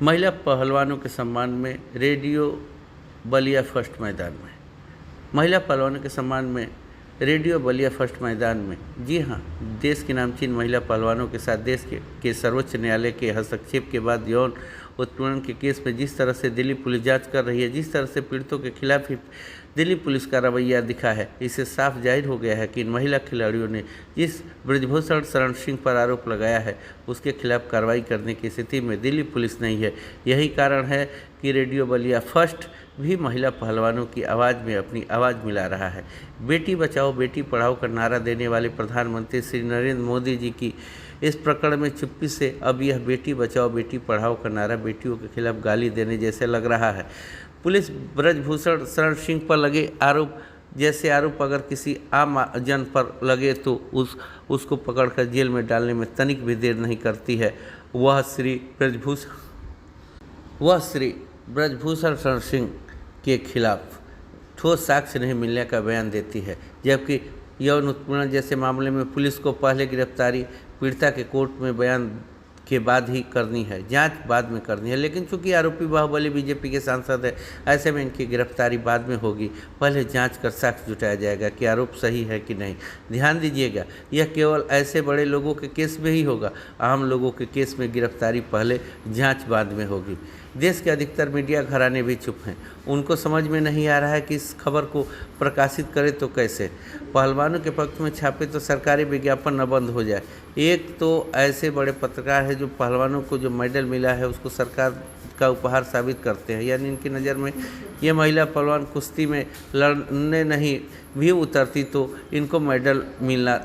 महिला पहलवानों के सम्मान में रेडियो बलिया फर्स्ट मैदान में। महिला पहलवानों के सम्मान में रेडियो बलिया फर्स्ट मैदान में। जी हाँ, देश की नामचीन महिला पहलवानों के साथ देश के सर्वोच्च न्यायालय के हस्तक्षेप के बाद यौन उत्पीड़न के केस में जिस तरह से दिल्ली पुलिस जांच कर रही है, जिस तरह से पीड़ितों के खिलाफ ही दिल्ली पुलिस का रवैया दिखा है, इससे साफ जाहिर हो गया है कि इन महिला खिलाड़ियों ने जिस ब्रजभूषण शरण सिंह पर आरोप लगाया है उसके खिलाफ कार्रवाई करने की स्थिति में दिल्ली पुलिस नहीं है। यही कारण है कि रेडियो बलिया फर्स्ट भी महिला पहलवानों की आवाज़ में अपनी आवाज़ मिला रहा है। बेटी बचाओ बेटी पढ़ाओ का नारा देने वाले प्रधानमंत्री श्री नरेंद्र मोदी जी की इस प्रकरण में चुप्पी से अब यह बेटी बचाओ बेटी पढ़ाओ का नारा बेटियों के खिलाफ गाली देने जैसे लग रहा है। पुलिस ब्रजभूषण शरण सिंह पर लगे आरोप जैसे आरोप अगर किसी आम जन पर लगे तो उसको पकड़कर जेल में डालने में तनिक भी देर नहीं करती है। वह श्री ब्रजभूषण शरण सिंह के खिलाफ ठोस साक्ष्य नहीं मिलने का बयान देती है, जबकि यौन उत्पीड़न जैसे मामले में पुलिस को पहले गिरफ्तारी पीड़िता के कोर्ट में बयान के बाद ही करनी है, जांच बाद में करनी है। लेकिन चूंकि आरोपी बाहुबली बीजेपी के सांसद है, ऐसे में इनकी गिरफ्तारी बाद में होगी। पहले जांच कर साक्ष्य जुटाया जाएगा कि आरोप सही है कि नहीं। ध्यान दीजिएगा, यह केवल ऐसे बड़े लोगों के केस में ही होगा। आम लोगों के केस में गिरफ्तारी पहले, जांच बाद में होगी। देश के अधिकतर मीडिया घराने भी चुप हैं। उनको समझ में नहीं आ रहा है कि इस खबर को प्रकाशित करें तो कैसे। पहलवानों के पक्ष में छापे तो सरकारी विज्ञापन न बंद हो जाए। एक तो ऐसे बड़े पत्रकार हैं जो पहलवानों को जो मेडल मिला है उसको सरकार का उपहार साबित करते हैं, यानी इनकी नज़र में ये महिला पहलवान कुश्ती में लड़ने नहीं भी उतरती तो इनको मेडल मिलना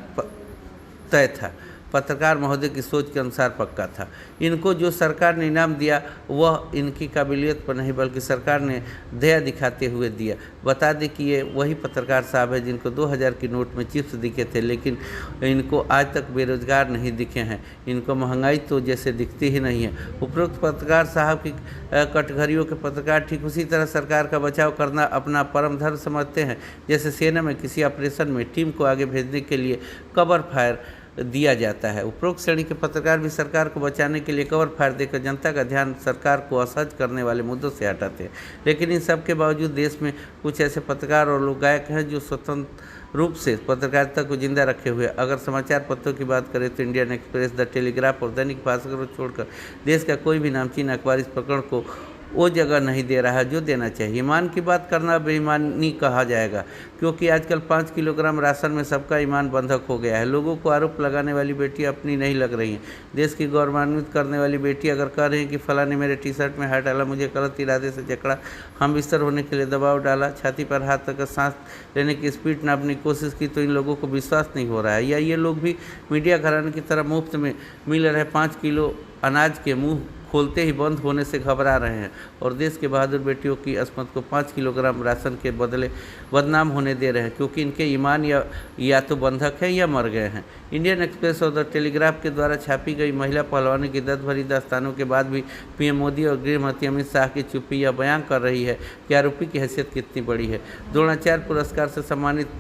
तय था। पत्रकार महोदय की सोच के अनुसार पक्का था। इनको जो सरकार ने इनाम दिया वह इनकी काबिलियत पर नहीं बल्कि सरकार ने दया दिखाते हुए दिया। बता दें कि ये वही पत्रकार साहब है जिनको 2000 की नोट में चिप्स दिखे थे, लेकिन इनको आज तक बेरोजगार नहीं दिखे हैं। इनको महंगाई तो जैसे दिखती ही नहीं है। उपरोक्त पत्रकार साहब की कटघरियों के पत्रकार ठीक उसी तरह सरकार का बचाव करना अपना परम धर्म समझते हैं जैसे सेना में किसी ऑपरेशन में टीम को आगे भेजने के लिए कवर फायर दिया जाता है। उपरोक्त श्रेणी के पत्रकार भी सरकार को बचाने के लिए कवर फायर देकर जनता का ध्यान सरकार को असहज करने वाले मुद्दों से हटाते हैं। लेकिन इन सब के बावजूद देश में कुछ ऐसे पत्रकार और लोग गायक हैं जो स्वतंत्र रूप से पत्रकारिता को जिंदा रखे हुए। अगर समाचार पत्रों की बात करें तो इंडियन एक्सप्रेस, द टेलीग्राफ और दैनिक भास्कर को छोड़कर देश का कोई भी नामचीन अखबार इस प्रकरण को वो जगह नहीं दे रहा है जो देना चाहिए। ईमान की बात करना बेईमानी कहा जाएगा, क्योंकि आजकल 5 किलोग्राम राशन में सबका ईमान बंधक हो गया है। लोगों को आरोप लगाने वाली बेटी अपनी नहीं लग रही हैं। देश की गौरवान्वित करने वाली बेटी अगर कह रही हैं कि फला ने मेरे टी शर्ट में हाथ डाला, मुझे गलत इरादे से जकड़ा, हम बिस्तर होने के लिए दबाव डाला, छाती पर हाथ रखकर सांस लेने की स्पीड नापने की कोशिश की, तो इन लोगों को विश्वास नहीं हो रहा है। या ये लोग भी मीडिया घराने की तरह मुफ्त में मिल रहे 5 किलो अनाज के मुँह खोलते ही बंद होने से घबरा रहे हैं और देश के बहादुर बेटियों की अस्मत को 5 किलोग्राम राशन के बदले बदनाम होने दे रहे हैं, क्योंकि इनके ईमान या तो बंधक है या मर गए हैं। इंडियन एक्सप्रेस और द टेलीग्राफ के द्वारा छापी गई महिला पहलवानों की दर्द भरी दास्तानों के बाद भी पीएम मोदी और गृह मंत्री अमित शाह की चुप्पी यह बयान कर रही है कि आरोपी की हैसियत कितनी बड़ी है। द्रोणाचार्य पुरस्कार से सम्मानित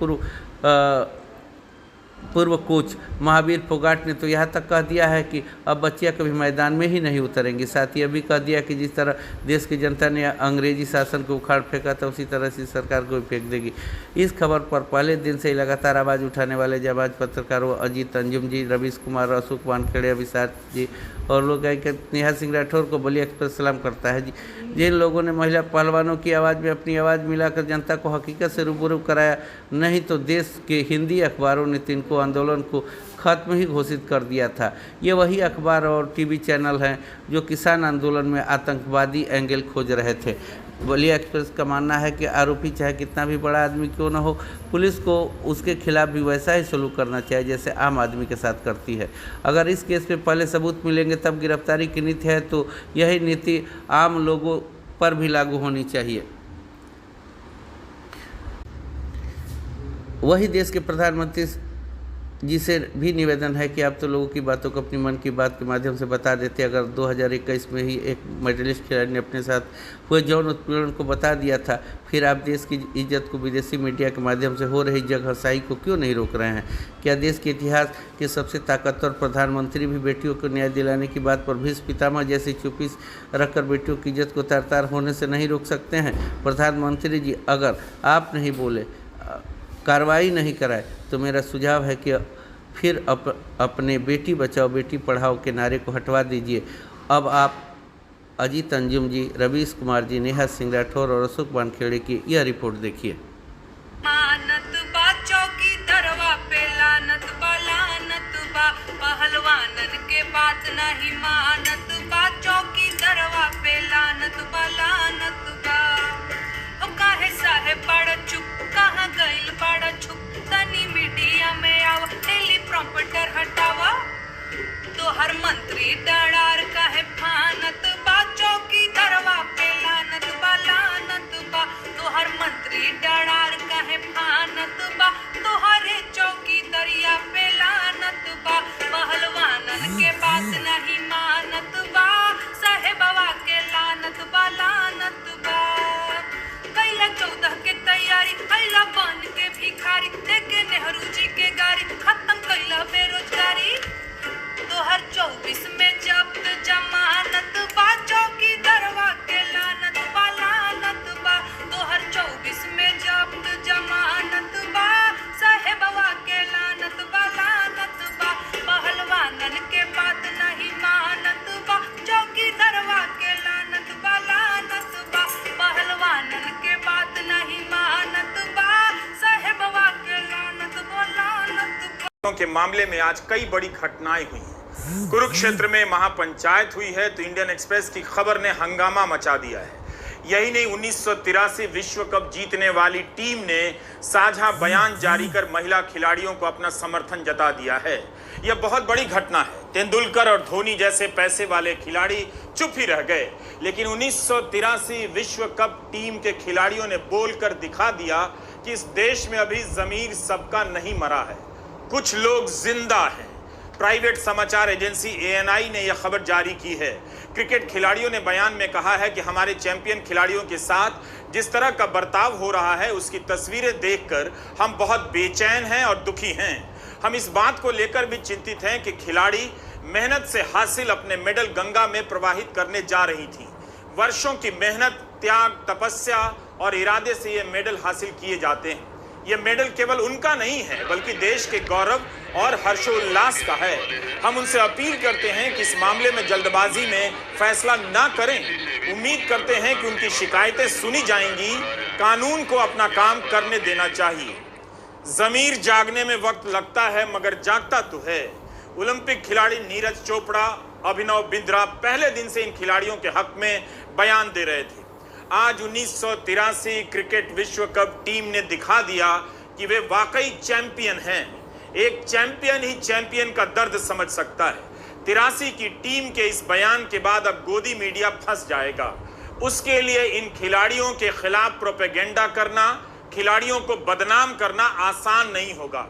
पूर्व कोच महावीर फोगाट ने तो यहाँ तक कह दिया है कि अब बच्चियाँ कभी मैदान में ही नहीं उतरेंगी। साथ ही अभी कह दिया कि जिस तरह देश की जनता ने अंग्रेजी शासन को उखाड़ फेंका था उसी तरह से सरकार को भी फेंक देगी। इस खबर पर पहले दिन से ही लगातार आवाज़ उठाने वाले जाबाज पत्रकारों अजीत अंजुम जी, रवीश कुमार, अशोक वानखेड़े, अभिषाक जी और लोग नेहा सिंह राठौर को बलिया एक्सप्रेस सलाम करता है। जिन लोगों ने महिला पहलवानों की आवाज़ में अपनी आवाज़ मिलाकर जनता को हकीकत से रूबरू कराया, नहीं तो देश के हिंदी अखबारों ने तो इनको आंदोलन को खत्म ही घोषित कर दिया था। ये वही अखबार और टीवी चैनल हैं जो किसान आंदोलन में आतंकवादी एंगल खोज रहे थे। बलिया एक्सप्रेस का मानना है कि आरोपी चाहे कितना भी बड़ा आदमी क्यों न हो, पुलिस को उसके खिलाफ भी वैसा ही सलूक करना चाहिए जैसे आम आदमी के साथ करती है। अगर इस केस में पहले सबूत मिलेंगे तब गिरफ्तारी की नीति है, तो यही नीति आम लोगों पर भी लागू होनी चाहिए। वही देश के प्रधानमंत्री जी से भी निवेदन है कि आप तो लोगों की बातों को अपनी मन की बात के माध्यम से बता देते। अगर 2021 में ही एक मेडलिस्ट खिलाड़ी ने अपने साथ हुए यौन उत्पीड़न को बता दिया था, फिर आप देश की इज्जत को विदेशी मीडिया के माध्यम से हो रही जगहसाही को क्यों नहीं रोक रहे हैं? क्या देश के इतिहास के सबसे ताकतवर प्रधानमंत्री भी बेटियों को न्याय दिलाने की बात पर भीष्म पितामह जैसी चुप्पी रखकर बेटियों की इज्जत को तार तार होने से नहीं रोक सकते हैं? प्रधानमंत्री जी, अगर आप नहीं बोले, कार्रवाई नहीं कराए, तो मेरा सुझाव है कि फिर अपने बेटी बचाओ बेटी पढ़ाओ के नारे को हटवा दीजिए। अब आप अजीत अंजुम जी, रवीश कुमार जी, नेहा सिंह राठौर और अशोक वानखेड़े की यह रिपोर्ट देखिए। पहलवानन के बात नहीं मानत बा, चौकी दरवा पे लानत बा, लानत बा। ओ काहे साहे बड़ा चुप, कहाँ गइल बड़ा छुप, तनी मीडिया में आवा, टेलीप्रॉम्प्टर हटावा। तो हर मंत्री डरार काहे फानत बा, चौकी दरवा पे लानत बा, लानत बा। तो हर मंत्री डरार काहे फानत बा, तो हरे चौकी दरिया पे लानत बा। पहलवानन के बात नहीं मानत बा, साहेबवा के लानत बा, लानत बा। कैला 14 के तैयारी, कैला बन के भिखारी, देके नेहरू जी के गाड़ी, खत्म कैला बेरोजगारी। 2024 में जब्त जमानत बा, चौकी दरवा के लानत बा, लानत बा। 2024 में जब्त जमानत बा, साहेबवा के लानत बा, लानत बा। पहलवानन के बात नहीं मानत बा, चौकी दरवा के लानत बा, लानत बा। पहलवानन के बात नहीं मानत बा, साहेबवा के लानत बा, लानत बा। के मामले में आज कई बड़ी घटनाएं हुई हैं। कुरुक्षेत्र में महापंचायत हुई है तो इंडियन एक्सप्रेस की खबर ने हंगामा मचा दिया है। यही नहीं, 1983 विश्व कप जीतने वाली टीम ने साझा बयान जारी कर महिला खिलाड़ियों को अपना समर्थन जता दिया है। यह बहुत बड़ी घटना है। तेंदुलकर और धोनी जैसे पैसे वाले खिलाड़ी चुप ही रह गए, लेकिन 1983 विश्व कप टीम के खिलाड़ियों ने बोलकर दिखा दिया कि इस देश में अभी जमीर सबका नहीं मरा है, कुछ लोग जिंदा हैं। प्राइवेट समाचार एजेंसी ANI ने यह खबर जारी की है। क्रिकेट खिलाड़ियों ने बयान में कहा है कि हमारे चैंपियन खिलाड़ियों के साथ जिस तरह का बर्ताव हो रहा है उसकी तस्वीरें देखकर हम बहुत बेचैन हैं और दुखी हैं। हम इस बात को लेकर भी चिंतित हैं कि खिलाड़ी मेहनत से हासिल अपने मेडल गंगा में प्रवाहित करने जा रही थी। वर्षों की मेहनत, त्याग, तपस्या और इरादे से ये मेडल हासिल किए जाते हैं। ये मेडल केवल उनका नहीं है बल्कि देश के गौरव और हर्षोल्लास का है। हम उनसे अपील करते हैं कि इस मामले में जल्दबाजी में फैसला ना करें। उम्मीद करते हैं कि उनकी शिकायतें सुनी जाएंगी। कानून को अपना काम करने देना चाहिए। जमीर जागने में वक्त लगता है मगर जागता तो है। ओलंपिक खिलाड़ी नीरज चोपड़ा, अभिनव बिंद्रा पहले दिन से इन खिलाड़ियों के हक में बयान दे रहे थे। आज 1983 क्रिकेट विश्व कप टीम ने दिखा दिया कि वे वाकई चैंपियन हैं। एक चैंपियन ही चैंपियन का दर्द समझ सकता है। 83 की टीम के इस बयान के बाद अब गोदी मीडिया फंस जाएगा। उसके लिए इन खिलाड़ियों के खिलाफ प्रोपेगेंडा करना, खिलाड़ियों को बदनाम करना आसान नहीं होगा।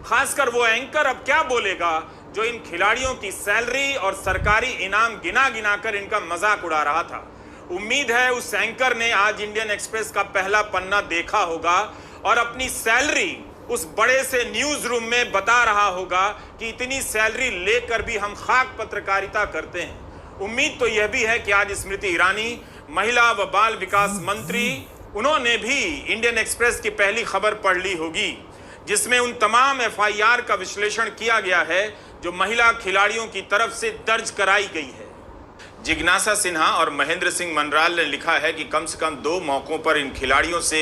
खासकर वो एंकर अब क्या बोलेगा जो इन खिलाड़ियों की सैलरी और सरकारी इनाम गिना गिना कर इनका मजाक उड़ा रहा था। उम्मीद है उस एंकर ने आज इंडियन एक्सप्रेस का पहला पन्ना देखा होगा और अपनी सैलरी उस बड़े से न्यूज रूम में बता रहा होगा कि इतनी सैलरी लेकर भी हम खाक पत्रकारिता करते हैं। उम्मीद तो यह भी है कि आज स्मृति ईरानी, महिला व बाल विकास मंत्री, उन्होंने भी इंडियन एक्सप्रेस की पहली खबर पढ़ ली होगी जिसमें उन तमाम FIR का विश्लेषण किया गया है जो महिला खिलाड़ियों की तरफ से दर्ज कराई गई है। जिज्ञासा सिन्हा और महेंद्र सिंह मनराल ने लिखा है कि कम से कम 2 मौकों पर इन खिलाड़ियों से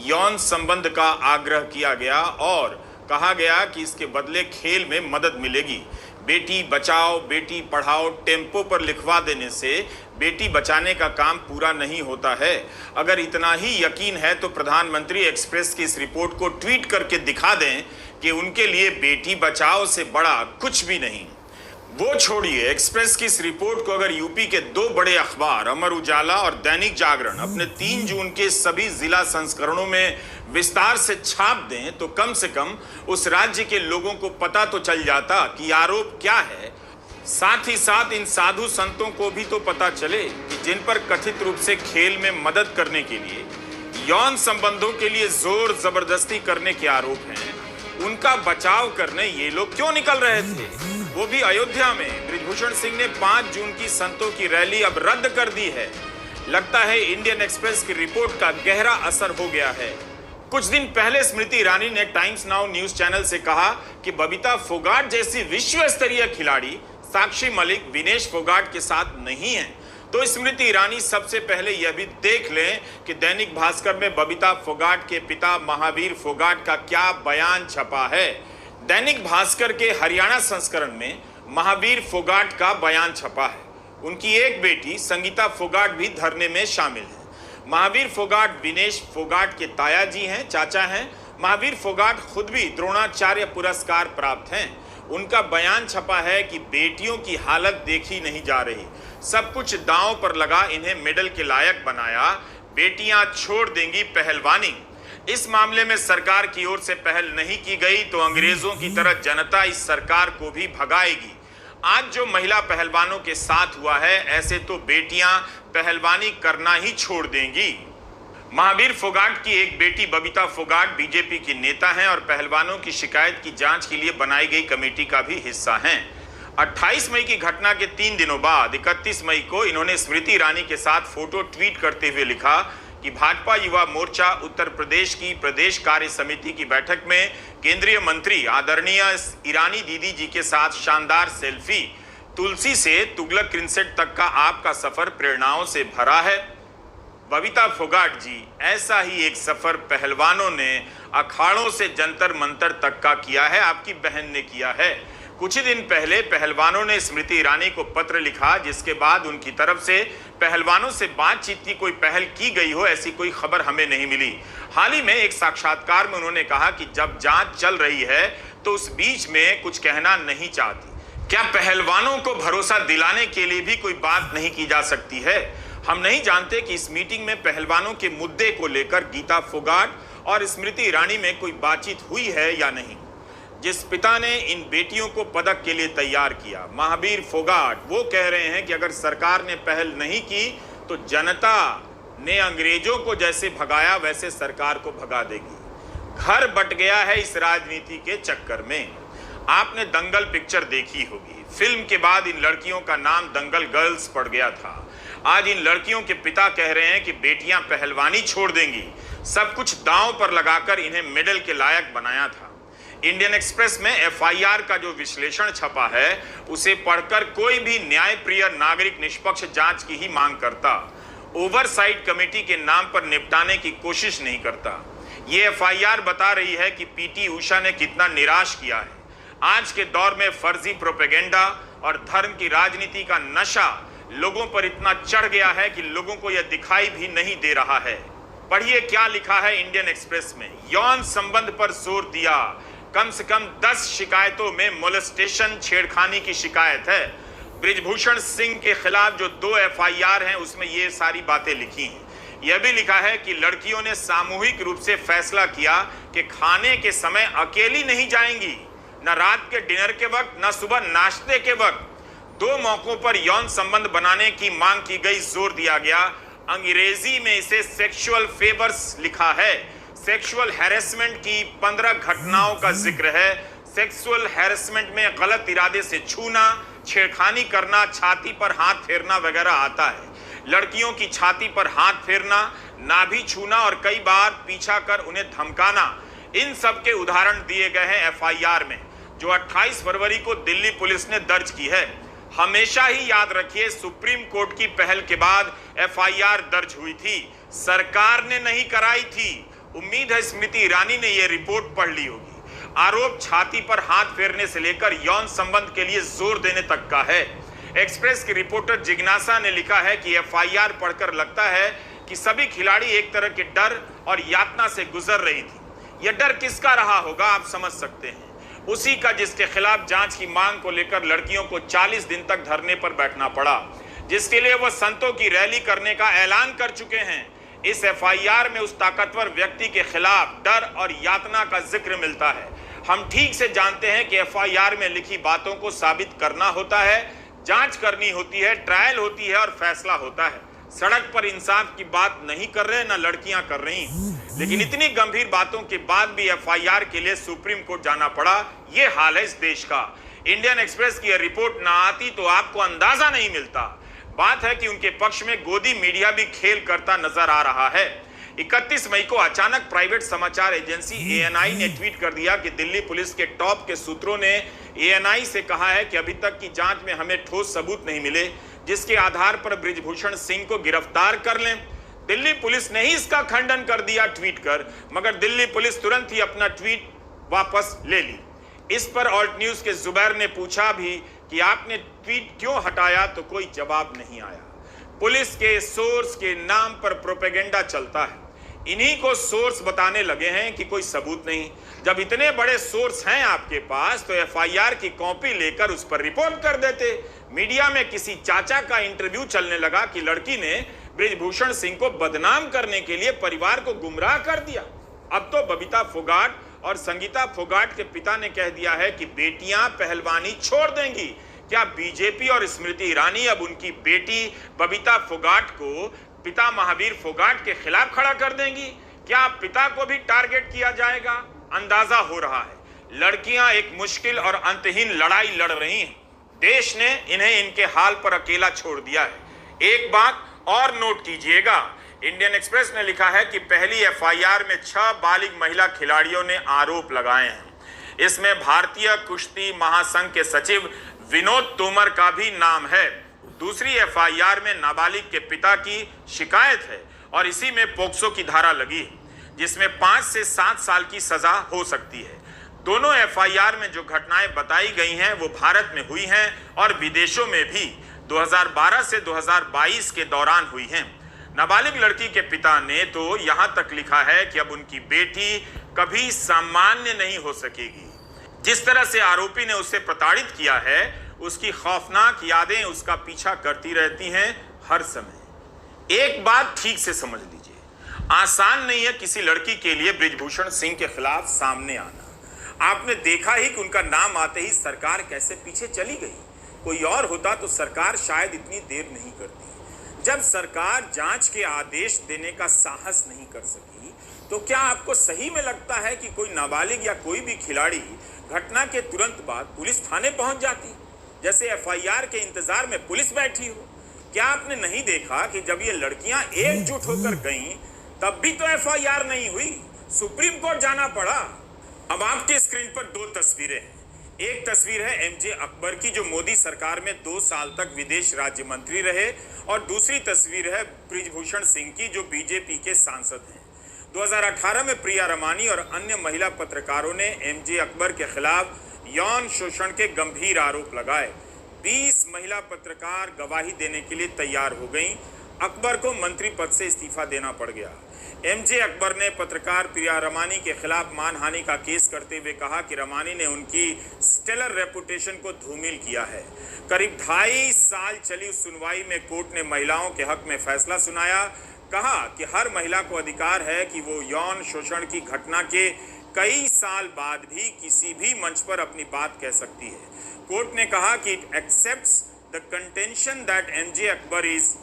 यौन संबंध का आग्रह किया गया और कहा गया कि इसके बदले खेल में मदद मिलेगी। बेटी बचाओ बेटी पढ़ाओ टेम्पो पर लिखवा देने से बेटी बचाने का काम पूरा नहीं होता है। अगर इतना ही यकीन है तो प्रधानमंत्री एक्सप्रेस की इस रिपोर्ट को ट्वीट करके दिखा दें कि उनके लिए बेटी बचाओ से बड़ा कुछ भी नहीं। वो छोड़िए, एक्सप्रेस की इस रिपोर्ट को अगर यूपी के दो बड़े अखबार अमर उजाला और दैनिक जागरण अपने 3 जून के सभी जिला संस्करणों में विस्तार से छाप दें तो कम से कम उस राज्य के लोगों को पता तो चल जाता कि आरोप क्या है। साथ ही साथ इन साधु संतों को भी तो पता चले कि जिन पर कथित रूप से खेल में मदद करने के लिए, यौन संबंधों के लिए जोर जबरदस्ती करने के आरोप हैं, उनका बचाव करने ये लोग क्यों निकल रहे थे, वो भी अयोध्या में। बृजभूषण सिंह ने 5 जून की संतों की रैली अब रद्द कर दी है। लगता है इंडियन एक्सप्रेस की रिपोर्ट का गहरा असर हो गया है। कुछ दिन पहले स्मृति ईरानी ने टाइम्स नाउ न्यूज चैनल से कहा कि बबीता फोगाट जैसी विश्व स्तरीय खिलाड़ी साक्षी मलिक विनेश फोगाट के साथ नहीं है। तो स्मृति ईरानी सबसे पहले यह भी देख लें कि दैनिक भास्कर में बबीता फोगाट के पिता महावीर फोगाट का क्या बयान छपा है। दैनिक भास्कर के हरियाणा संस्करण में महावीर फोगाट का बयान छपा है। उनकी एक बेटी संगीता फोगाट भी धरने में शामिल है। महावीर फोगाट विनेश फोगाट के ताया जी हैं, चाचा हैं। महावीर फोगाट खुद भी द्रोणाचार्य पुरस्कार प्राप्त हैं। उनका बयान छपा है कि बेटियों की हालत देखी नहीं जा रही, सब कुछ दांव पर लगा इन्हें मेडल के लायक बनाया, बेटियां छोड़ देंगी पहलवानी। इस मामले में सरकार की ओर से पहल नहीं की गई तो अंग्रेजों की तरह जनता इस सरकार को भी भगाएगी। आज जो महिला पहलवानों के साथ हुआ है, ऐसे तो बेटियां पहलवानी करना ही छोड़ देंगी। महावीर फोगाट की एक बेटी बबीता फोगाट बीजेपी की नेता हैं और पहलवानों की शिकायत की जांच के लिए बनाई गई कमेटी का भी हिस्सा हैं। 28 मई की घटना के 3 दिनों बाद 31 मई को इन्होंने स्मृति ईरानी के साथ फोटो ट्वीट करते हुए लिखा कि भाजपा युवा मोर्चा उत्तर प्रदेश की प्रदेश कार्य समिति की बैठक में केंद्रीय मंत्री आदरणीय ईरानी दीदी जी के साथ शानदार सेल्फी, तुलसी से तुगलक क्रिंसेट तक का आपका सफर प्रेरणाओं से भरा है। बबीता फोगाट जी, ऐसा ही एक सफर पहलवानों ने अखाड़ों से जंतर मंतर तक का किया है, आपकी बहन ने किया है। कुछ ही दिन पहले पहलवानों ने स्मृति ईरानी को पत्र लिखा, जिसके बाद उनकी तरफ से पहलवानों से बातचीत की कोई पहल की गई हो, ऐसी कोई खबर हमें नहीं मिली। हाल ही में एक साक्षात्कार में उन्होंने कहा कि जब जांच चल रही है तो उस बीच में कुछ कहना नहीं चाहती। क्या पहलवानों को भरोसा दिलाने के लिए भी कोई बात नहीं की जा सकती है? हम नहीं जानते कि इस मीटिंग में पहलवानों के मुद्दे को लेकर गीता फोगाट और स्मृति ईरानी में कोई बातचीत हुई है या नहीं। जिस पिता ने इन बेटियों को पदक के लिए तैयार किया, महावीर फोगाट, वो कह रहे हैं कि अगर सरकार ने पहल नहीं की तो जनता ने अंग्रेजों को जैसे भगाया वैसे सरकार को भगा देगी। घर बट गया है इस राजनीति के चक्कर में। आपने दंगल पिक्चर देखी होगी। फिल्म के बाद इन लड़कियों का नाम दंगल गर्ल्स पड़ गया था। आज इन लड़कियों के पिता कह रहे हैं कि बेटियां पहलवानी छोड़ देंगी। सब कुछ दांव पर लगाकर इन्हें मेडल के लायक बनाया था। इंडियन एक्सप्रेस में एफआईआर का जो विश्लेषण छपा है, उसे पढ़कर कोई भी न्यायप्रिय नागरिक निष्पक्ष जांच की ही मांग करता, ओवरसाइट कमेटी के नाम पर निपटाने की कोशिश नहीं करता। ये एफआईआर बता रही है कि पीटी उषा ने कितना निराश किया है। आज के दौर में फर्जी प्रोपेगेंडा और धर्म की राजनीति का नशा लोगों पर इतना चढ़ गया है कि लोगों को यह दिखाई भी नहीं दे रहा है। पढ़िए क्या लिखा है इंडियन एक्सप्रेस में। यौन संबंध पर जोर दिया। कम से कम 10 शिकायतों में मोलेस्टेशन, छेड़खानी की शिकायत है। बृजभूषण सिंह के खिलाफ जो 2 एफआईआर हैं, उसमें ये सारी बातें लिखी हैं। यह भी लिखा है कि लड़कियों ने सामूहिक रूप से फैसला किया कि खाने के समय अकेली नहीं जाएंगी, न रात के डिनर के वक्त, न सुबह नाश्ते के वक्त। 2 मौकों पर यौन संबंध बनाने की मांग की गई, जोर दिया गया। अंग्रेजी में इसे सेक्सुअल फेवर्स लिखा है। सेक्सुअल हैरेसमेंट की 15 घटनाओं का जिक्र है। सेक्सुअल हैरेसमेंट में गलत इरादे से छूना, छेड़खानी करना, छाती पर हाथ फेरना वगैरह आता है। लड़कियों की छाती पर हाथ फेरना, नाभि छूना और कई बार पीछा कर उन्हें धमकाना, इन सब के उदाहरण दिए गए हैं एफआईआर में, जो 28 फरवरी को दिल्ली पुलिस ने दर्ज की है। हमेशा ही याद रखिए, सुप्रीम कोर्ट की पहल के बाद एफआईआर दर्ज हुई थी, सरकार ने नहीं कराई थी। उम्मीद है स्मृति ईरानी ने यह रिपोर्ट पढ़ ली होगी। आरोप छाती पर हाथ फेरने से लेकर यौन संबंध के लिए जोर देने तक का है। एक्सप्रेस की रिपोर्टर जिज्ञासा ने लिखा है कि एफआईआर पढ़कर लगता है कि सभी खिलाड़ी एक तरह के डर और यातना से गुजर रही थी। यह डर किसका रहा होगा, आप समझ सकते हैं। उसी का जिसके खिलाफ जांच की मांग को लेकर लड़कियों को 40 दिन तक धरने पर बैठना पड़ा, जिसके लिए वह संतों की रैली करने का ऐलान कर चुके हैं। इस एफआईआर में उस ताकतवर व्यक्ति के खिलाफ डर और यातना का जिक्र मिलता है। हम ठीक से जानते हैं कि एफआईआर में लिखी बातों को साबित करना होता है, जांच करनी होती है, ट्रायल होती है और फैसला होता है। सड़क पर इंसाफ की बात नहीं कर रहे, ना लड़कियां कर रही, लेकिन इतनी गंभीर बातों के बाद भी एफआईआर के लिए सुप्रीम कोर्ट जाना पड़ा। ये हाल है इस देश का। इंडियन एक्सप्रेस की यह रिपोर्ट ना आती तो आपको अंदाजा नहीं मिलता। बात है कि उनके पक्ष में गोदी मीडिया भी खेल करता नजर आ रहा है। 31 मई को अचानक प्राइवेट समाचार एजेंसी एएनआई ने ट्वीट कर दिया कि दिल्ली पुलिस के टॉप के सूत्रों ने एएनआई से कहा है कि अभी तक की जांच में हमें ठोस सबूत नहीं मिले जिसके आधार पर बृजभूषण सिंह को गिरफ्तार कर लें। दिल्ली पुलिस ने ही इसका खंडन कर दिया ट्वीट कर, मगर दिल्ली पुलिस तुरंत ही अपना ट्वीट वापस ले ली। इस पर ऑल्ट न्यूज के जुबैर ने पूछा भी कि आपने ट्वीट क्यों हटाया, तो कोई जवाब नहीं आया। पुलिस के सोर्स के नाम पर प्रोपेगेंडा चलता है। इन्हीं को सोर्स बताने लगे हैं कि कोई सबूत नहीं। जब इतने बड़े सोर्स हैं आपके पास तो एफआईआर की कॉपी लेकर उस पर रिपोर्ट कर देते। मीडिया में किसी चाचा का इंटरव्यू चलने लगा कि लड़की ने बृजभूषण सिंह को बदनाम करने के लिए परिवार को गुमराह कर दिया। अब तो बबीता फोगाट और संगीता फोगाट के पिता ने कह दिया है कि बेटियां पहलवानी छोड़ देंगी। क्या बीजेपी और स्मृति ईरानी अब उनकी बेटी बबीता फोगाट को पिता महावीर फोगाट के खिलाफ खड़ा कर देंगी? क्या पिता को भी टारगेट किया जाएगा? अंदाजा हो रहा है लड़कियां एक मुश्किल और अंतहीन लड़ाई लड़ रही हैं। देश ने इन्हें इनके हाल पर अकेला छोड़ दिया है। एक बात और नोट कीजिएगा, इंडियन एक्सप्रेस ने लिखा है कि पहली एफआईआर में 6 बालिग महिला खिलाड़ियों ने आरोप लगाए हैं। इसमें भारतीय कुश्ती महासंघ के सचिव विनोद तोमर का भी नाम है। दूसरी एफआईआर में नाबालिग के पिता की शिकायत है और इसी में पोक्सो की धारा लगी है जिसमें 5 से 7 साल की सजा हो सकती है। दोनों एफआईआर में जो घटनाएं बताई गई हैं वो भारत में हुई हैं और विदेशों में भी 2012 से 2022 के दौरान हुई हैं। नाबालिग लड़की के पिता ने तो यहां तक लिखा है कि अब उनकी बेटी कभी सामान्य नहीं हो सकेगी। जिस तरह से आरोपी ने उसे प्रताड़ित किया है उसकी खौफनाक यादें उसका पीछा करती रहती हैं हर समय। एक बात ठीक से समझ लीजिए, आसान नहीं है किसी लड़की के लिए बृजभूषण सिंह के खिलाफ सामने आना। आपने देखा ही कि उनका नाम आते ही सरकार कैसे पीछे चली गई। कोई और होता तो सरकार शायद इतनी देर नहीं करती। जब सरकार जांच के आदेश देने का साहस नहीं कर सकी तो क्या आपको सही में लगता है कि कोई नाबालिग या कोई भी खिलाड़ी घटना के तुरंत बाद पुलिस थाने पहुंच जाती, जैसे एफआईआर के इंतजार में पुलिस बैठी हो? क्या आपने नहीं देखा कि जब ये लड़कियां एकजुट होकर गईं तब भी तो एफआईआर नहीं हुई, सुप्रीम कोर्ट जाना पड़ा। अब आपके स्क्रीन पर 2 तस्वीरें हैं। एक तस्वीर है एमजे अकबर की जो मोदी सरकार में 2 साल तक विदेश राज्य मंत्री रहे और दूसरी तस्वीर है बृजभूषण सिंह की जो बीजेपी के सांसद हैं। 2018 में प्रिया रमानी और अन्य महिला पत्रकारों ने एमजे अकबर के खिलाफ यौन शोषण के गंभीर आरोप लगाए। 20 महिला पत्रकार गवाही देने के लिए तैयार हो गईं। अकबर को मंत्री पद से इस्तीफा देना पड़ गया। एमजे अकबर ने पत्रकार प्रिया रमानी के खिलाफ मानहानि का केस करते हुए कहा कि रमानी ने उनकी स्टेलर रेपुटेशन को धूमिल किया है। करीब 2.5 साल चली उस सुनवाई में कोर्ट ने महिलाओं के हक में फैसला सुनाया। कहा कि हर महिला को अधिकार है कि वो यौन शोषण की घटना के कई साल बाद भी किसी भी मंच पर अपनी बात कह सकती है। कोर्ट ने कहा कि it accepts the contention that MJ Akbar is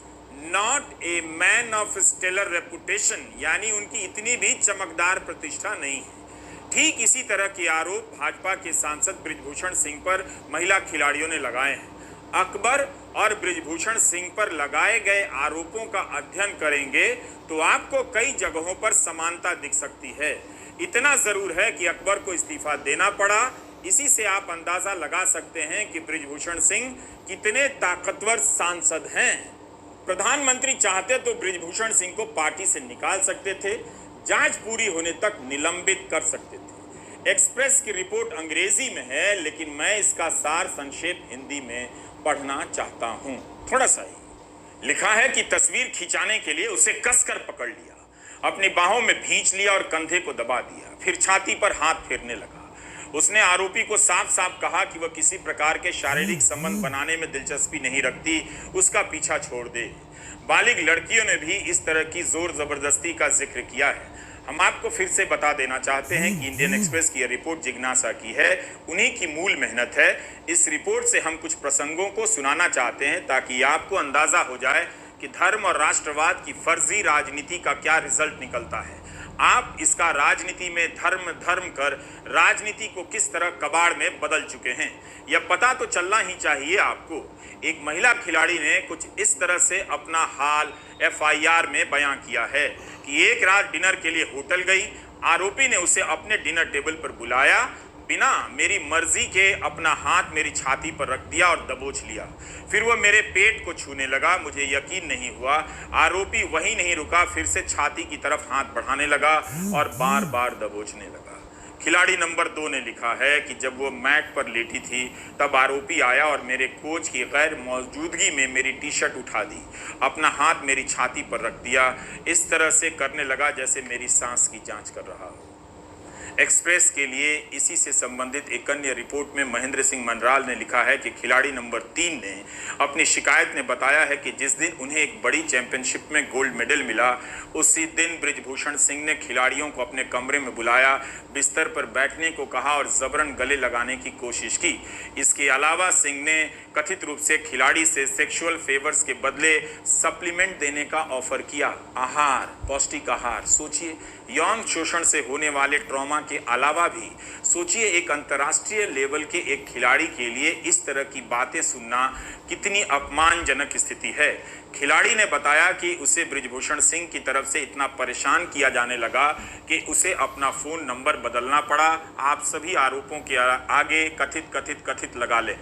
not a man of stellar reputation, यानी उनकी इतनी भी चमकदार प्रतिष्ठा नहीं है। ठीक इसी तरह के आरोप भाजपा के सांसद बृजभूषण सिंह पर महिला खिलाड़ियों ने लगाए हैं। अकबर और बृजभूषण सिंह पर लगाए गए आरोपों का अध्ययन करेंगे तो आपको कई जगहों पर समानता दिख सकती है। इतना जरूर है कि अकबर को इस्तीफा देना पड़ा। इसी से आप अंदाजा लगा सकते हैं कि बृजभूषण सिंह कितने ताकतवर सांसद हैं। प्रधानमंत्री चाहते तो बृजभूषण सिंह को पार्टी से निकाल सकते थे, जांच पूरी होने तक निलंबित कर सकते थे। एक्सप्रेस की रिपोर्ट अंग्रेजी में है लेकिन मैं इसका सार संक्षेप हिंदी में पढ़ना चाहता हूं। थोड़ा सा ही लिखा है कि तस्वीर खिंचाने के लिए उसे कसकर पकड़ लिया, अपनी बाहों में भींच लिया और कंधे को दबा दिया, फिर छाती पर हाथ फेरने लगा। उसने आरोपी को साफ साफ कहा कि वह किसी प्रकार के शारीरिक संबंध बनाने में दिलचस्पी नहीं रखती, उसका पीछा छोड़ दे। बालिग लड़कियों ने भी इस तरह की जोर जबरदस्ती का जिक्र किया है। हम आपको फिर से बता देना चाहते हैं कि इंडियन एक्सप्रेस की यह रिपोर्ट जिज्ञासा की है, उन्हीं की मूल मेहनत है। इस रिपोर्ट से हम कुछ प्रसंगों को सुनाना चाहते हैं ताकि आपको अंदाजा हो जाए कि धर्म और राष्ट्रवाद की फर्जी राजनीति का क्या रिजल्ट निकलता है। आप इसका राजनीति में धर्म कर राजनीति को किस तरह कबाड़ में बदल चुके हैं, यह पता तो चलना ही चाहिए आपको। एक महिला खिलाड़ी ने कुछ इस तरह से अपना हाल एफआईआर में बयां किया है कि एक रात डिनर के लिए होटल गई, आरोपी ने उसे अपने डिनर टेबल पर बुलाया, बिना मेरी मर्जी के अपना हाथ मेरी छाती पर रख दिया और दबोच लिया। फिर वह मेरे पेट को छूने लगा, मुझे यकीन नहीं हुआ। आरोपी वहीं नहीं रुका, फिर से छाती की तरफ हाथ बढ़ाने लगा और बार बार दबोचने लगा। खिलाड़ी नंबर 2 ने लिखा है कि जब वो मैट पर लेटी थी तब आरोपी आया और मेरे कोच की गैर मौजूदगी में मेरी टी शर्ट उठा दी, अपना हाथ मेरी छाती पर रख दिया, इस तरह से करने लगा जैसे मेरी सांस की जांच कर रहा हो। एक्सप्रेस के लिए इसी से संबंधित एक अन्य रिपोर्ट में महेंद्र सिंह मनराल ने लिखा है कि खिलाड़ी नंबर 3 ने अपनी शिकायत में बताया है कि जिस दिन उन्हें एक बड़ी चैंपियनशिप में गोल्ड मेडल मिला, उसी दिन बृजभूषण सिंह ने खिलाड़ियों को अपने कमरे में बुलाया, बिस्तर पर बैठने को कहा और जबरन गले लगाने की कोशिश की। इसके अलावा सिंह ने कथित रूप से खिलाड़ी से सेक्सुअल फेवर्स के बदले सप्लीमेंट देने का ऑफर किया, आहार, पौष्टिक आहार। सोचिए, यौन शोषण से होने वाले ट्रॉमा के अलावा भी सोचिए एक अंतर्राष्ट्रीय लेवल के एक खिलाड़ी के लिए इस तरह की बातें सुनना कितनी अपमानजनक स्थिति है। खिलाड़ी ने बताया कि उसे बृजभूषण सिंह की तरफ से इतना परेशान किया जाने लगा कि उसे अपना फोन नंबर बदलना पड़ा। आप सभी आरोपों के आगे कथित लगा लें।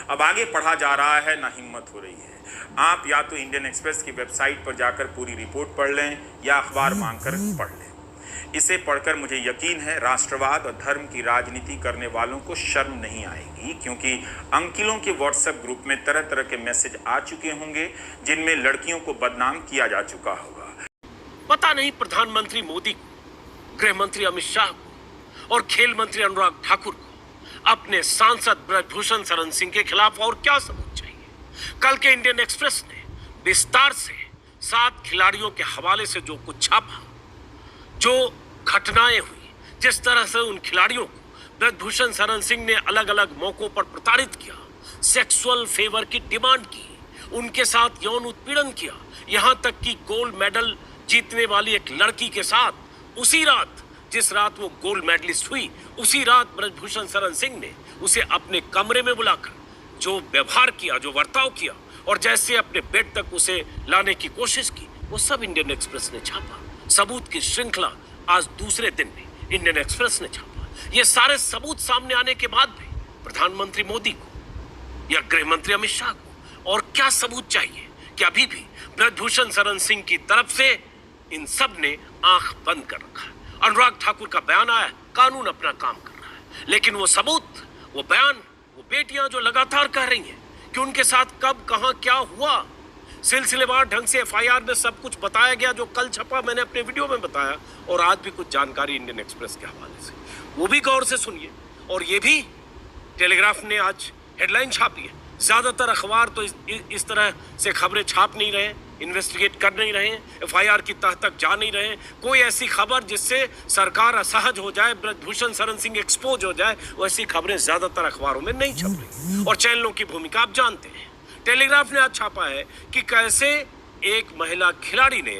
अब आगे पढ़ा जा रहा है, ना हिम्मत हो रही है। आप या तो इंडियन एक्सप्रेस की वेबसाइट पर जाकर पूरी रिपोर्ट पढ़ लें या अखबार मांगकर पढ़ लें। इसे पढ़कर मुझे यकीन है राष्ट्रवाद और धर्म की राजनीति करने वालों को शर्म नहीं आएगी, क्योंकि अंकिलों के व्हाट्सएप ग्रुप में तरह तरह के मैसेज आ चुके होंगे जिनमें लड़कियों को बदनाम किया जा चुका होगा। पता नहीं प्रधानमंत्री मोदी को, गृह मंत्री अमित शाह को और खेल मंत्री अनुराग ठाकुर को अपने सांसद बृजभूषण शरण सिंह के खिलाफ और क्या सबूत चाहिए। कल के इंडियन एक्सप्रेस ने विस्तार से 7 खिलाड़ियों के हवाले से जो कुछ छापा, जो घटनाएं हुई, जिस तरह से उन खिलाड़ियों को बृजभूषण शरण सिंह ने अलग अलग मौकों पर प्रताड़ित किया, सेक्सुअल फेवर की डिमांड की, उनके साथ यौन उत्पीड़न किया, यहां तक कि गोल्ड मेडल जीतने वाली एक लड़की के साथ उसी रात, जिस रात वो गोल्ड मेडलिस्ट हुई, उसी रात बृजभूषण शरण सिंह ने उसे अपने कमरे में बुलाकर जो व्यवहार किया, जो बर्ताव किया और जैसे अपने बेड तक उसे लाने की कोशिश की, वो सब इंडियन एक्सप्रेस ने छापा। सबूत की श्रृंखला आज दूसरे दिन भी इंडियन एक्सप्रेस ने छापा। ये सारे सबूत सामने आने के बाद भी प्रधानमंत्री मोदी को या गृह मंत्री अमित शाह को और क्या सबूत चाहिए कि अभी भी बृजभूषण शरण सिंह की तरफ से इन सब ने आंख बंद कर रखा है। अनुराग ठाकुर का बयान आया, कानून अपना काम कर रहा है, लेकिन वो सबूत, वो बयान, वो बेटियां जो लगातार कह रही हैं कि उनके साथ कब कहां क्या हुआ, सिलसिलेवार ढंग से एफआईआर में सब कुछ बताया गया, जो कल छपा, मैंने अपने वीडियो में बताया, और आज भी कुछ जानकारी इंडियन एक्सप्रेस के हवाले से, वो भी गौर से सुनिए। और ये भी टेलीग्राफ ने आज हेडलाइन छापी है। ज्यादातर अखबार तो इस तरह से खबरें छाप नहीं रहे, इन्वेस्टिगेट कर नहीं रहे, एफआईआर की तह तक जा नहीं रहे। कोई ऐसी खबर जिससे सरकार असहज हो जाए, बृजभूषण शरण सिंह एक्सपोज हो जाए, वैसी खबरें ज्यादातर अखबारों में नहीं छप रही। और चैनलों की भूमिका आप जानते हैं। टेलीग्राफ ने आज छापा है कि कैसे एक महिला खिलाड़ी ने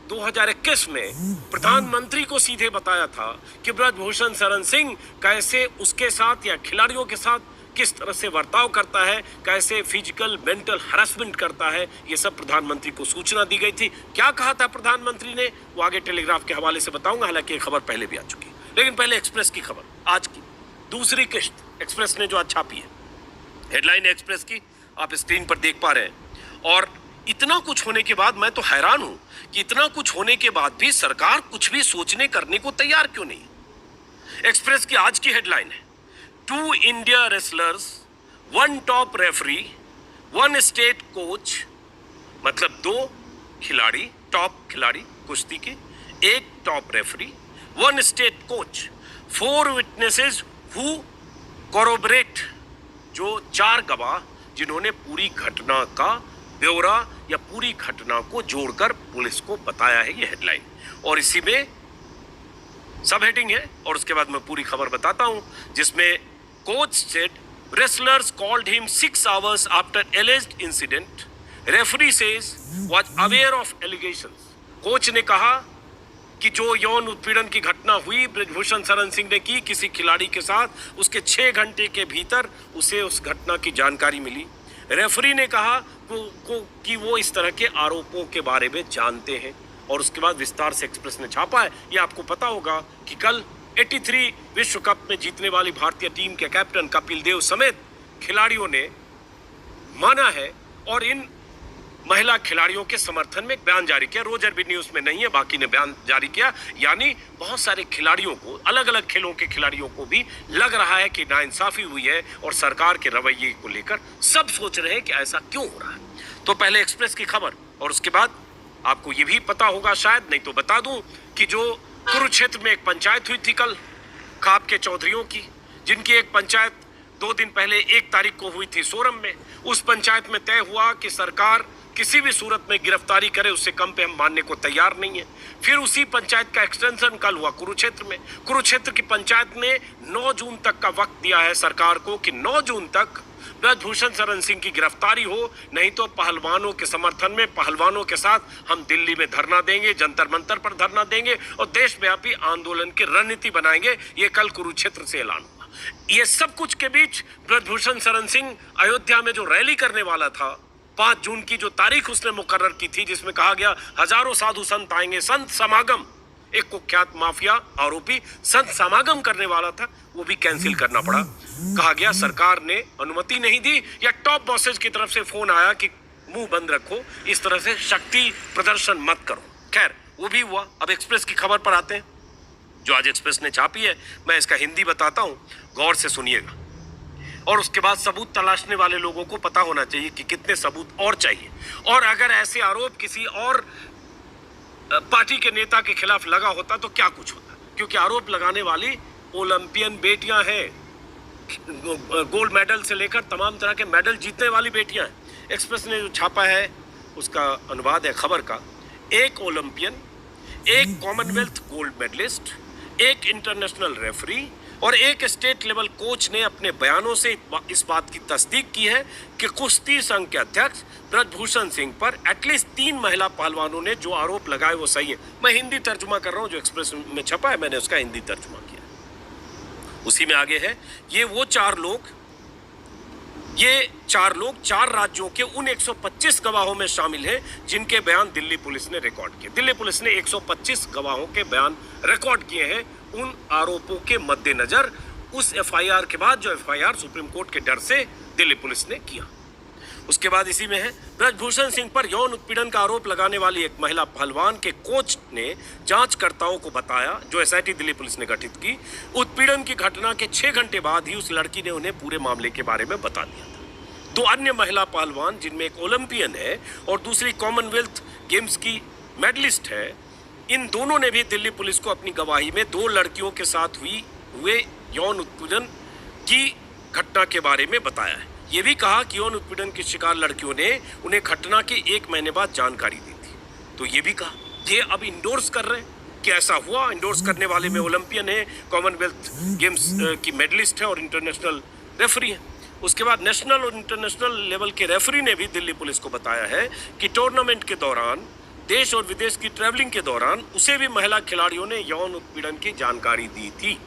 2021 में प्रधानमंत्री को सीधे बताया था कि बृजभूषण शरण सिंह कैसे उसके साथ या खिलाड़ियों के साथ किस तरह से बर्ताव करता है, कैसे फिजिकल मेंटल हरासमेंट करता है, ये सब प्रधानमंत्री को सूचना दी गई थी। क्या कहा था प्रधानमंत्री ने, वो आगे टेलीग्राफ के हवाले से बताऊंगा, हालांकि ये खबर पहले भी आ चुकी है। लेकिन पहले एक्सप्रेस की खबर, आज की दूसरी किश्त एक्सप्रेस ने जो आज छापी है। हेडलाइन एक्सप्रेस की आप स्क्रीन पर देख पा रहे हैं। और इतना कुछ होने के बाद मैं तो हैरान हूं कि इतना कुछ होने के बाद भी सरकार कुछ भी सोचने करने को तैयार क्यों नहीं। एक्सप्रेस की आज की हेडलाइन है, 2 India wrestlers, 1 top referee, 1 state coach, मतलब 2 खिलाड़ी, टॉप खिलाड़ी कुश्ती के, 1 top referee, 1 state coach, 4 witnesses who corroborate जो 4 गवाह जिन्होंने पूरी घटना का ब्यौरा या पूरी घटना को जोड़कर पुलिस को बताया है, ये हेडलाइन। और इसी में सब हेडिंग है और उसके बाद मैं पूरी खबर बताता हूं, जिसमें coach said wrestlers called him 6 hours after alleged incident. Referee says was aware of allegations. Coach ने कहा कि जो यौन उत्पीड़न की घटना हुई ब्रजभूषण शरण सिंह ने की किसी खिलाड़ी के साथ, उसके 6 घंटे के भीतर उसे उस घटना की जानकारी मिली। रेफरी ने कहा कि वो इस तरह के आरोपों के बारे में जानते हैं। और उसके बाद विस्तार से एक्सप्रेस ने छापा है। ये आपको पता होगा कि कल 83 विश्व कप में जीतने वाली भारतीय टीम के कैप्टन कपिल देव समेत खिलाड़ियों ने माना है और इन महिला खिलाड़ियों के समर्थन में एक बयान जारी किया। रोजर भी न्यूज में नहीं है, बाकी ने बयान जारी किया। यानी बहुत सारे खिलाड़ियों को, अलग अलग खेलों के खिलाड़ियों को भी लग रहा है कि नाइंसाफी हुई है और सरकार के रवैये को लेकर सब सोच रहे हैं कि ऐसा क्यों हो रहा है। तो पहले एक्सप्रेस की खबर और उसके बाद आपको ये भी पता होगा शायद, नहीं तो बता दूं कि जो कुरुक्षेत्र में एक पंचायत हुई थी कल खाप के चौधरियों की, जिनकी एक पंचायत 2 दिन पहले 1 तारीख को हुई थी सोरम में। उस पंचायत में तय हुआ कि सरकार किसी भी सूरत में गिरफ्तारी करे उससे कम पे हम मानने को तैयार नहीं है। फिर उसी पंचायत का एक्सटेंशन कल हुआ कुरुक्षेत्र में। कुरुक्षेत्र की पंचायत ने 9 जून तक का वक्त दिया है सरकार को कि 9 जून तक ब्रजभूषण शरण सिंह की गिरफ्तारी हो, नहीं तो पहलवानों के समर्थन में पहलवानों के साथ हम दिल्ली में धरना देंगे, जंतर मंतर पर धरना देंगे और देशव्यापी आंदोलन की रणनीति बनाएंगे। ये कल कुरुक्षेत्र से ऐलान हुआ। ये सब कुछ के बीच ब्रजभूषण शरण सिंह अयोध्या में जो रैली करने वाला था, 5 जून की जो तारीख उसने मुकर्रर की थी, जिसमें कहा गया हजारों साधु संत आएंगे, संत समागम, एक कुख्यात माफिया आरोपी संत समागम करने वाला था, वो भी कैंसिल करना पड़ा। कहा गया सरकार ने अनुमति नहीं दी या टॉप बॉसेस की तरफ से फोन आया कि मुंह बंद रखो, इस तरह से शक्ति प्रदर्शन मत करो। खैर वो भी हुआ। अब एक्सप्रेस की खबर पर आते हैं जो आज एक्सप्रेस ने छापी है। मैं इसका हिंदी बताता हूं, गौर से सुनिएगा। और उसके बाद सबूत तलाशने वाले लोगों को पता होना चाहिए कि कितने सबूत और चाहिए, और अगर ऐसे आरोप किसी और पार्टी के नेता के खिलाफ लगा होता तो क्या कुछ होता, क्योंकि आरोप लगाने वाली ओलंपियन बेटियां हैं, गोल्ड मेडल से लेकर तमाम तरह के मेडल जीतने वाली बेटियां हैं। एक्सप्रेस ने जो छापा है उसका अनुवाद है खबर का। एक ओलंपियन, एक कॉमनवेल्थ गोल्ड मेडलिस्ट, एक इंटरनेशनल रेफरी और एक स्टेट लेवल कोच ने अपने बयानों से इस बात की तस्दीक की है कि कुश्ती संघ के अध्यक्ष ब्रजभूषण सिंह पर एटलीस्ट 3 महिला पहलवानों ने जो आरोप लगाए वो सही है। मैं हिंदी तर्जुमा कर रहा हूं, जो एक्सप्रेस में छपा है मैंने उसका हिंदी तर्जुमा किया। उसी में आगे है, ये 4 लोग 4 राज्यों के उन 125 गवाहों में शामिल हैं जिनके बयान दिल्ली पुलिस ने रिकॉर्ड किए। दिल्ली पुलिस ने 125 गवाहों के बयान रिकॉर्ड किए हैं उन आरोपों के मद्देनजर, उस एफआईआर के बाद जो एफआईआर सुप्रीम कोर्ट के डर से दिल्ली पुलिस ने किया। उसके बाद इसी में है, ब्रजभूषण सिंह पर यौन उत्पीड़न का आरोप लगाने वाली एक महिला पहलवान के कोच ने जांचकर्ताओं को बताया, जो एसआईटी दिल्ली पुलिस ने गठित की, उत्पीड़न की घटना के 6 घंटे बाद ही उस लड़की ने उन्हें पूरे मामले के बारे में बता दिया था। 2 अन्य महिला पहलवान, जिनमें एक ओलंपियन है और दूसरी कॉमनवेल्थ गेम्स की मेडलिस्ट है, इन दोनों ने भी दिल्ली पुलिस को अपनी गवाही में 2 लड़कियों के साथ हुए यौन उत्पीड़न की घटना के बारे में बताया है। ये भी कहा कि यौन उत्पीड़न की शिकार लड़कियों ने उन्हें घटना के 1 महीने बाद जानकारी दी थी। तो ये भी कहा, ये अब इंडोर्स कर रहे हैं कि ऐसा हुआ। इंडोर्स करने वाले में ओलंपियन है, कॉमनवेल्थ गेम्स की मेडलिस्ट है और इंटरनेशनल रेफरी है। उसके बाद नेशनल और इंटरनेशनल लेवल के रेफरी ने भी दिल्ली पुलिस को बताया है कि टूर्नामेंट के दौरान, देश और विदेश की ट्रैवलिंग के दौरान उसे भी महिला खिलाड़ियों ने यौन उत्पीड़न की जानकारी दी थी।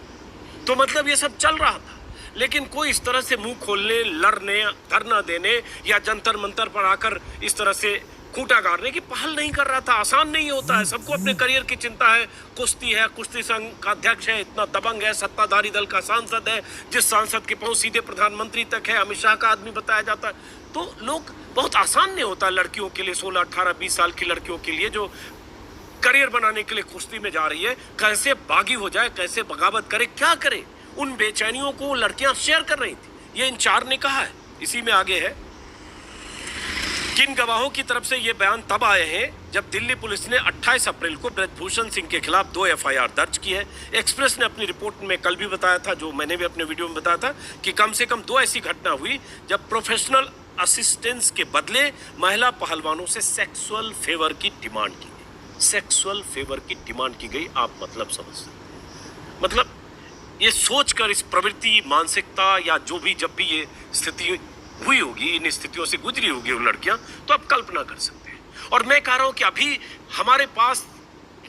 तो मतलब ये सब चल रहा था, लेकिन कोई इस तरह से मुंह खोलने, लड़ने, धरना देने या जंतर मंतर पर आकर इस तरह से खूंटा गाड़ने की पहल नहीं कर रहा था। आसान नहीं होता है, सबको अपने करियर की चिंता है। कुश्ती है, कुश्ती संघ का अध्यक्ष है, इतना दबंग है, सत्ताधारी दल का सांसद है, जिस सांसद की पहुंच सीधे प्रधानमंत्री तक है, अमित शाह का आदमी बताया जाता है। तो लोग, बहुत आसान नहीं होता लड़कियों के लिए, 16, 18, 20 साल की लड़कियों के लिए जो करियर बनाने के लिए कुश्ती में जा रही है, कैसे बागी हो जाए, कैसे बगावत करे, क्या करे। उन बेचैनियों को लड़कियां शेयर कर रही थी, ये इन 4 ने कहा है। इसी में आगे है, किन गवाहों की तरफ से ये बयान तब आए हैं जब दिल्ली पुलिस ने 28 अप्रैल को ब्रजभूषण सिंह के खिलाफ 2 एफआईआर दर्ज की है। एक्सप्रेस ने अपनी रिपोर्ट में कल भी बताया था, जो मैंने भी अपने वीडियो में बताया था, कि कम से कम 2 ऐसी घटना हुई जब प्रोफेशनल असिस्टेंस के बदले महिला पहलवानों से सेक्सुअल फेवर की डिमांड की गई। सेक्सुअल फेवर की डिमांड की गई, आप मतलब समझ सकते हैं। मतलब ये सोचकर इस प्रवृत्ति, मानसिकता या जो भी, जब भी ये स्थिति हुई होगी, इन स्थितियों से गुजरी होगी वो लड़कियां, तो आप कल्पना कर सकते हैं। और मैं कह रहा हूं कि अभी हमारे पास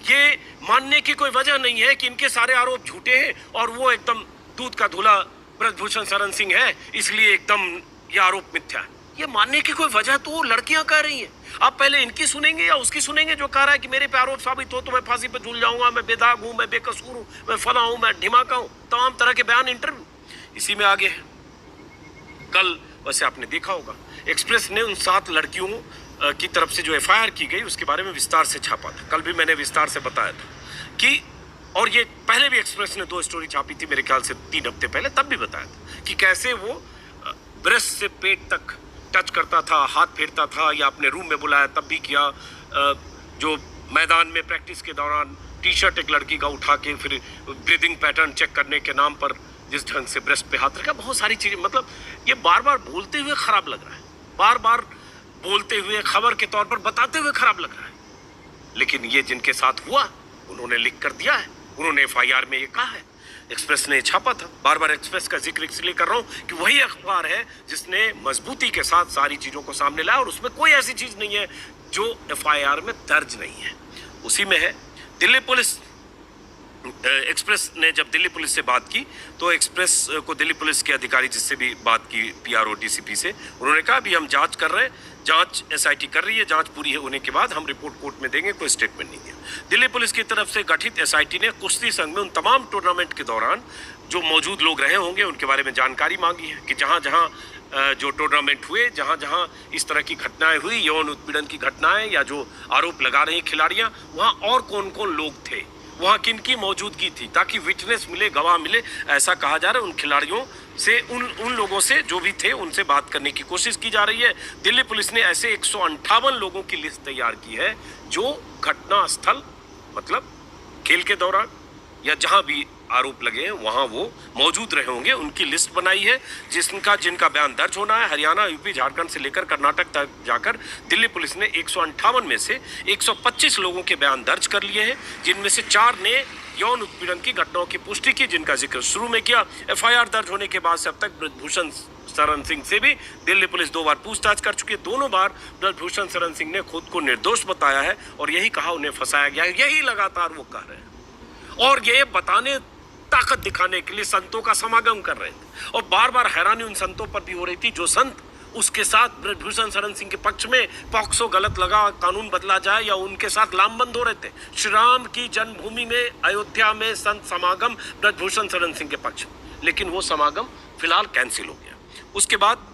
ये मानने की कोई वजह नहीं है कि इनके सारे आरोप झूठे हैं और वो एकदम दूध का धुला ब्रजभूषण शरण सिंह है, इसलिए एकदम ये आरोप मिथ्या है। ये मानने की कोई वजह तो लड़कियां कह रही हैं। आप पहले इनकी सुनेंगे या उसकी सुनेंगे जो कह रहा है कि मेरे पे आरोप साबित हो तो मैं फांसी पे झूल जाऊंगा, मैं बेदाग हूं, मैं बेकसूर हूं, मैं फला हूं, मैं ढिमाका हूं, तमाम तरह के बयान इंटरव्यू इसी में आगे है। कल वैसे आपने देखा होगा एक्सप्रेस ने उन 7 लड़कियों की तरफ से जो एफआईआर की गई उसके बारे में विस्तार से छापा था। कल भी मैंने विस्तार से बताया था कि, और ये पहले भी एक्सप्रेस ने 2 स्टोरी छापी थी मेरे ख्याल से 3 हफ्ते पहले, तब भी बताया था कि कैसे वो ब्रेस्ट से पेट तक टच करता था, हाथ फेरता था, या अपने रूम में बुलाया तब भी किया। जो मैदान में प्रैक्टिस के दौरान टी शर्ट एक लड़की का उठा के फिर ब्रीदिंग पैटर्न चेक करने के नाम पर जिस ढंग से ब्रेस्ट पे हाथ रखा, बहुत सारी चीजें। मतलब ये बार बार बोलते हुए खराब लग रहा है, बार बार बोलते हुए, खबर के तौर पर बताते हुए खराब लग रहा है, लेकिन ये जिनके साथ हुआ उन्होंने लिख कर दिया है, उन्होंने एफआईआर में ये कहा है, एक्सप्रेस ने छापा था। बार बार एक्सप्रेस का जिक्र इसलिए कर रहा हूं कि वही अखबार है जिसने मजबूती के साथ सारी चीजों को सामने लाया, और उसमें कोई ऐसी चीज नहीं है जो एफआईआर में दर्ज नहीं है। उसी में है दिल्ली पुलिस। एक्सप्रेस ने जब दिल्ली पुलिस से बात की तो एक्सप्रेस को दिल्ली पुलिस के अधिकारी जिससे भी बात की, पीआरओ डीसीपी से, उन्होंने कहा अभी हम जांच कर रहे हैं, जांच एसआईटी कर रही है, जांच पूरी होने के बाद हम रिपोर्ट कोर्ट में देंगे। कोई स्टेटमेंट नहीं दिया। दिल्ली पुलिस की तरफ से गठित एसआईटी ने कुश्ती संघ में उन तमाम टूर्नामेंट के दौरान जो मौजूद लोग रहे होंगे उनके बारे में जानकारी मांगी है कि जहाँ जहाँ जो टूर्नामेंट हुए, जहाँ जहाँ इस तरह की घटनाएं हुई, यौन उत्पीड़न की घटनाएं या जो आरोप लगा रही खिलाड़ियां, वहाँ और कौन कौन लोग थे, वहाँ किन की मौजूदगी थी, ताकि विटनेस मिले, गवाह मिले। ऐसा कहा जा रहा है उन खिलाड़ियों से, उन लोगों से जो भी थे उनसे बात करने की कोशिश की जा रही है। दिल्ली पुलिस ने ऐसे 158 लोगों की लिस्ट तैयार की है जो घटना स्थल, मतलब खेल के दौरान या जहां भी आरोप लगे हैं वहां वो मौजूद रहे होंगे, उनकी लिस्ट बनाई है जिनका बयान दर्ज होना है। हरियाणा, यूपी, झारखंड से लेकर कर्नाटक तक जाकर दिल्ली पुलिस ने 158 में से 125 लोगों के बयान दर्ज कर लिए हैं, जिनमें से 4 ने यौन उत्पीड़न की घटनाओं की पुष्टि की, जिनका जिक्र शुरू में किया। एफआईआर दर्ज होने के बाद से अब तक ब्रजभूषण शरण सिंह से भी दिल्ली पुलिस 2 बार पूछताछ कर चुकी है। दोनों बार ब्रजभूषण शरण सिंह ने खुद को निर्दोष बताया है और यही कहा उन्हें फंसाया गया है, यही लगातार वो कह रहे हैं। और ये बताने, ताकत दिखाने के लिए संतों का समागम कर रहे थे, और बार बार हैरानी उन संतों पर भी हो रही थी जो संत उसके साथ ब्रजभूषण शरण सिंह के पक्ष में पॉक्सो गलत लगा, कानून बदला जाए, या उनके साथ लामबंद हो रहे थे। श्री राम की जन्मभूमि में अयोध्या में संत समागम ब्रजभूषण शरण सिंह के पक्ष में, लेकिन वो समागम फिलहाल कैंसिल हो गया। उसके बाद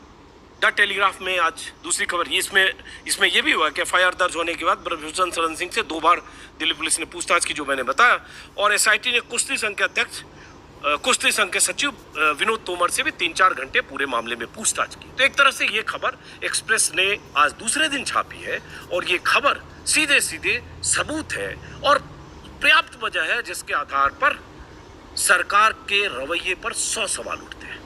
द टेलीग्राफ में आज दूसरी खबर, इसमें यह भी हुआ कि एफआईआर दर्ज होने के बाद ब्रजभूषण शरण सिंह से 2 बार दिल्ली पुलिस ने पूछताछ की, जो मैंने बताया, और एसआईटी ने कुश्ती संघ के अध्यक्ष, कुश्ती संघ के सचिव विनोद तोमर से भी 3-4 घंटे पूरे मामले में पूछताछ की। तो एक तरह से ये खबर एक्सप्रेस ने आज दूसरे दिन छापी है, और ये खबर सीधे सीधे सबूत है और पर्याप्त वजह है जिसके आधार पर सरकार के रवैये पर 100 सवाल उठते हैं।